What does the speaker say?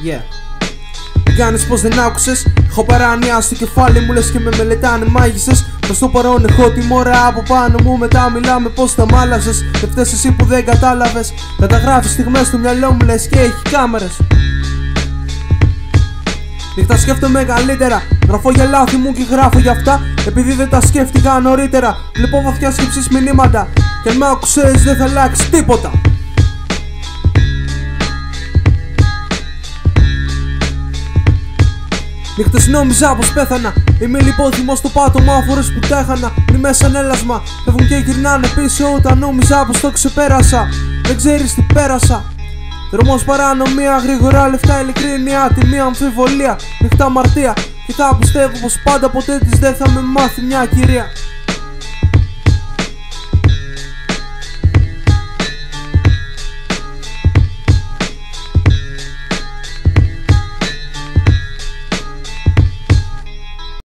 Yeah. Μην κάνεις πως δεν άκουσες. Έχω παράνοια στο κεφάλι μου, λες και με μελετάνε μάγισσες. Προς το παρόν έχω τιμωρά από πάνω μου. Μετά μιλάμε πως τα μάλασες. Δεν φταίς εσύ που δεν κατάλαβες. Καταγράφεις στιγμές στο μυαλό μου, λες και έχει κάμερες. Νύχτα σκέφτομαι καλύτερα. Γράφω για λάθη μου και γράφω για αυτά επειδή δεν τα σκέφτηκα νωρίτερα. Βλέπω βαθιά σκέψεις μηνύματα. Και αν με άκουσες δεν θα αλλάξει τίποτα. Νύχτες νόμιζα πως πέθανα. Είμαι λιπόθυμος στο πάτωμα, αφορές που τέχανα. Είναι σαν έλασμα, φεύγουν και γυρνάνε πίσω όταν νόμιζα πως το ξεπέρασα. Δεν ξέρεις τι πέρασα. Δρόμος παρανομία, γρήγορα λεφτά, ειλικρίνεια, τιμή, αμφιβολία, νύχτα αμαρτία. Και θα πιστεύω πως πάντα ποτέ της δεν θα με μάθει μια κυρία.